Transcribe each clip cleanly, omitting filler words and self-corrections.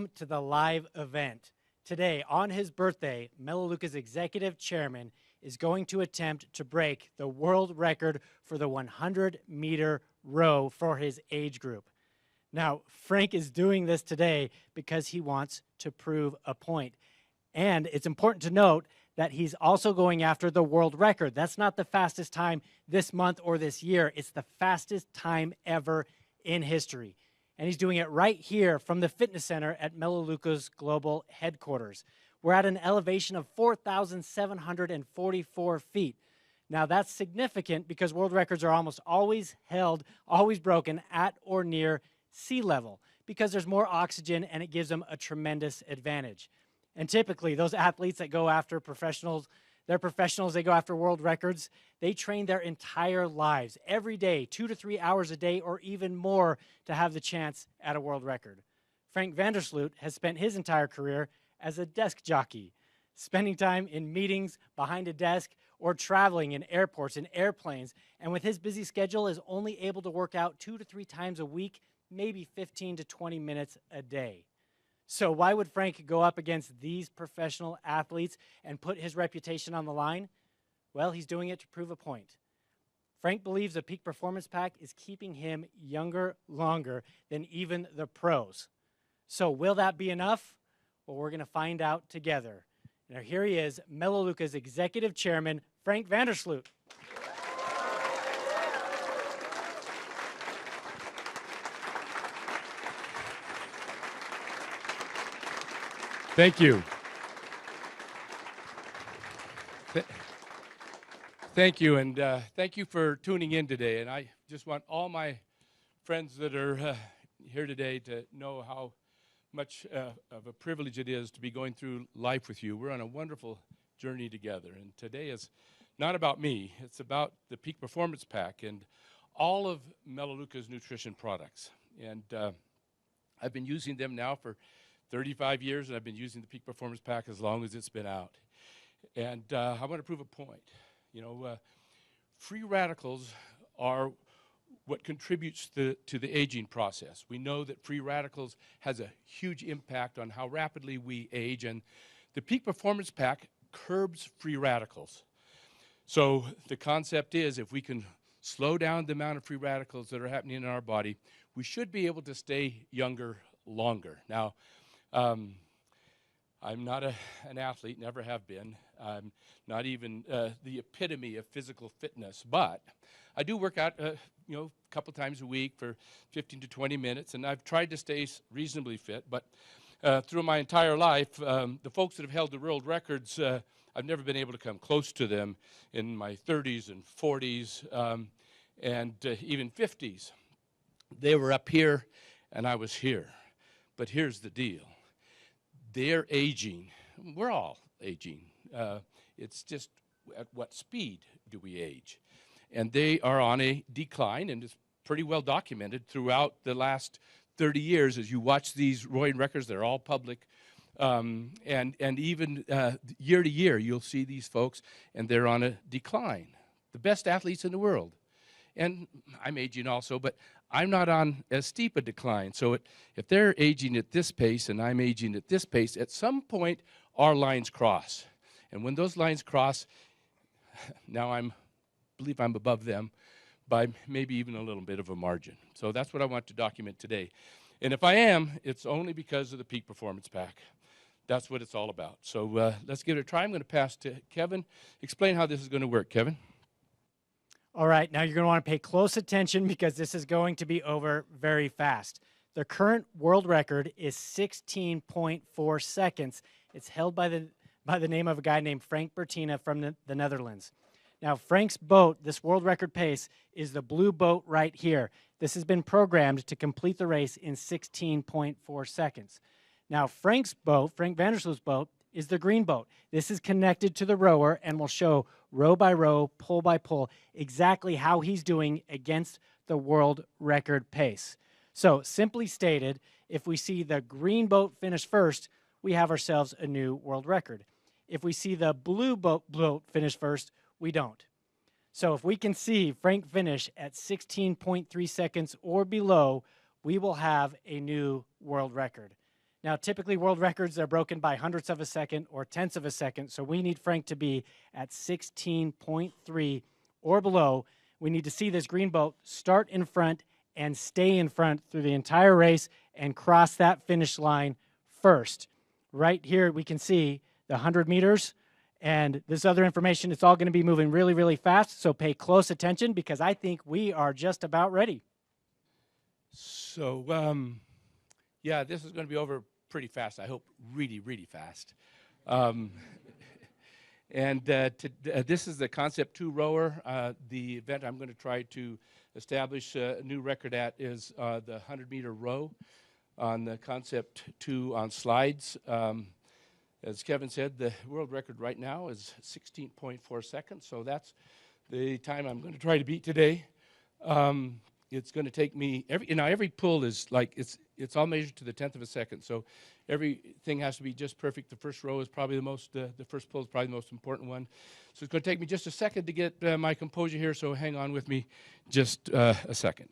welcome to the live event. Today, on his birthday, Melaleuca's executive chairman is going to attempt to break the world record for the 100-meter row for his age group. Now, Frank is doing this today because he wants to prove a point. And it's important to note that he's also going after the world record. That's not the fastest time this month or this year. It's the fastest time ever in history. And he's doing it right here from the fitness center at Melaleuca's global headquarters. We're at an elevation of 4,744 feet. Now that's significant because world records are almost always held, always broken at or near sea level because there's more oxygen and it gives them a tremendous advantage. And typically those athletes that go after professionals, they're professionals, they go after world records, they train their entire lives, every day, 2 to 3 hours a day or even more to have the chance at a world record. Frank VanderSloot has spent his entire career as a desk jockey, spending time in meetings behind a desk or traveling in airports and airplanes, and with his busy schedule is only able to work out 2 to 3 times a week, maybe 15 to 20 minutes a day. So why would Frank go up against these professional athletes and put his reputation on the line? Well, he's doing it to prove a point. Frank believes the Peak Performance Pack is keeping him younger longer than even the pros. So will that be enough? Well, we're going to find out together. Now here he is, Melaleuca's executive chairman, Frank VanderSloot. Thank you. Thank you, and thank you for tuning in today. And I just want all my friends that are here today to know how much of a privilege it is to be going through life with you. We're on a wonderful journey together, and today is not about me. It's about the Peak Performance Pack and all of Melaleuca's nutrition products. And I've been using them now for 35 years, and I've been using the Peak Performance Pack as long as it's been out. And I want to prove a point. You know, free radicals are what contributes to the aging process. We know that free radicals has a huge impact on how rapidly we age, and the Peak Performance Pack curbs free radicals. So the concept is if we can slow down the amount of free radicals that are happening in our body, we should be able to stay younger longer. Now, I'm not an athlete, never have been. I'm not even the epitome of physical fitness, but I do work out, a couple times a week for 15 to 20 minutes, and I've tried to stay reasonably fit. But through my entire life, the folks that have held the world records, I've never been able to come close to them in my 30s and 40s and even 50s. They were up here, and I was here. But here's the deal. They're aging. We're all aging. It's just at what speed do we age? And they are on a decline, and it's pretty well documented throughout the last 30 years. As you watch these rowing records, they're all public. And even year to year, you'll see these folks, and they're on a decline. The best athletes in the world. And I'm aging also, but I'm not on as steep a decline. So if they're aging at this pace and I'm aging at this pace, at some point our lines cross. And when those lines cross, now I believe I'm above them by maybe even a little bit of a margin. So that's what I want to document today. And if I am, it's only because of the Peak Performance Pack. That's what it's all about. So let's give it a try. I'm going to pass to Kevin. Explain how this is going to work, Kevin. All right, now you're going to want to pay close attention because this is going to be over very fast. The current world record is 16.4 seconds. It's held by the name of a guy named Frank Bertina from the Netherlands. Now, Frank's boat, this world record pace, is the blue boat right here. This has been programmed to complete the race in 16.4 seconds. Now, Frank's boat, Frank VanderSloot's boat, is the green boat. This is connected to the rower and will show row by row, pull by pull, exactly how he's doing against the world record pace. So simply stated, if we see the green boat finish first, we have ourselves a new world record. If we see the blue boat finish first, we don't. So if we can see Frank finish at 16.3 seconds or below, we will have a new world record. Now, typically world records are broken by hundredths of a second or tenths of a second, so we need Frank to be at 16.3 or below. We need to see this green boat start in front and stay in front through the entire race and cross that finish line first. Right here we can see the 100 meters and this other information. It's all going to be moving really, really fast, so pay close attention because I think we are just about ready. So, yeah, this is going to be over pretty fast. I hope really, really fast. This is the Concept 2 rower. The event I'm going to try to establish a new record at is the 100-meter row on the Concept 2 on slides. As Kevin said, the world record right now is 16.4 seconds, so that's the time I'm going to try to beat today. It's going to take me every pull is like it's all measured to the tenth of a second. So everything has to be just perfect. The first row is probably the first pull is probably the most important one. So it's going to take me just a second to get my composure here. So hang on with me just a second.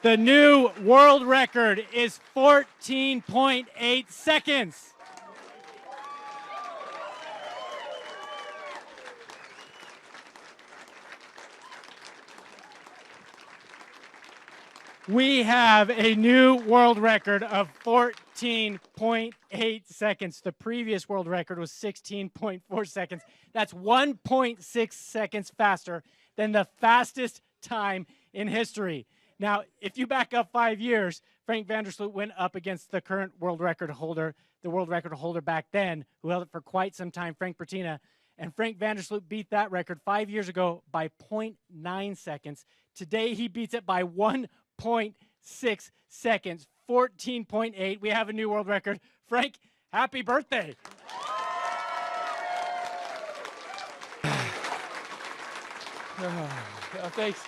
The new world record is 14.8 seconds. We have a new world record of 14.8 seconds. The previous world record was 16.4 seconds. That's 1.6 seconds faster than the fastest time in history. Now, if you back up 5 years, Frank VanderSloot went up against the current world record holder, the world record holder back then, who held it for quite some time, Frank Bertina. And Frank VanderSloot beat that record 5 years ago by 0.9 seconds. Today, he beats it by 1.6 seconds, 14.8. We have a new world record. Frank, happy birthday. Thanks.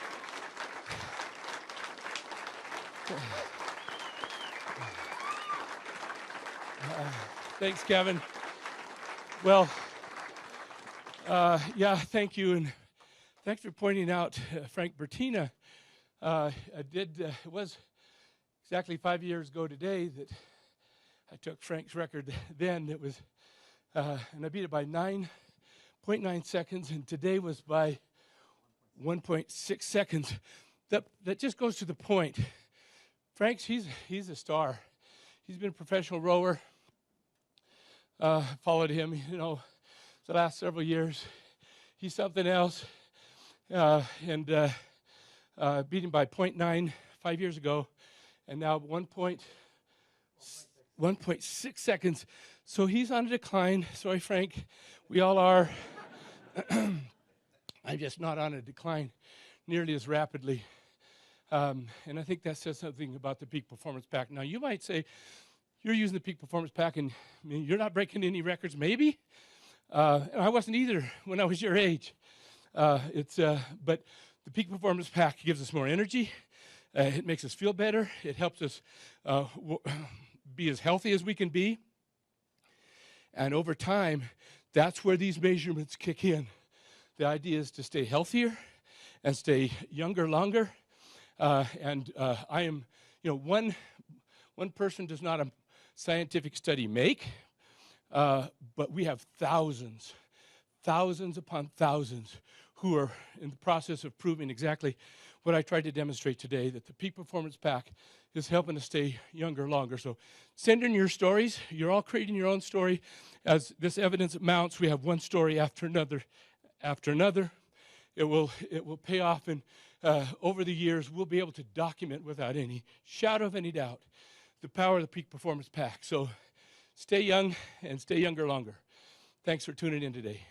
Thanks, Kevin. Well, yeah, thank you, and thanks for pointing out Frank Bertina. It was exactly 5 years ago today that I took Frank's record then. It was, and I beat it by 9.9 seconds, and today was by 1.6 seconds. That just goes to the point. Frank's, he's a star. He's been a professional rower. Followed him, the last several years. He's something else. And beat him by 0.9 5 years ago, and now 1.6 seconds. So he's on a decline. Sorry, Frank. We all are. I'm just not on a decline nearly as rapidly. And I think that says something about the Peak Performance Pack. Now, you might say, you're using the Peak Performance Pack and you're not breaking any records, maybe? And I wasn't either when I was your age. But the Peak Performance Pack gives us more energy. It makes us feel better. It helps us be as healthy as we can be. And over time, that's where these measurements kick in. The idea is to stay healthier and stay younger longer. I am, one person does not a scientific study make, but we have thousands upon thousands who are in the process of proving exactly what I tried to demonstrate today, that the Peak Performance Pack is helping to stay younger longer. So send in your stories. You're all creating your own story. As this evidence mounts, we have one story after another. It will pay off, and over the years, we'll be able to document without any shadow of any doubt the power of the Peak Performance Pack. So stay young and stay younger longer. Thanks for tuning in today.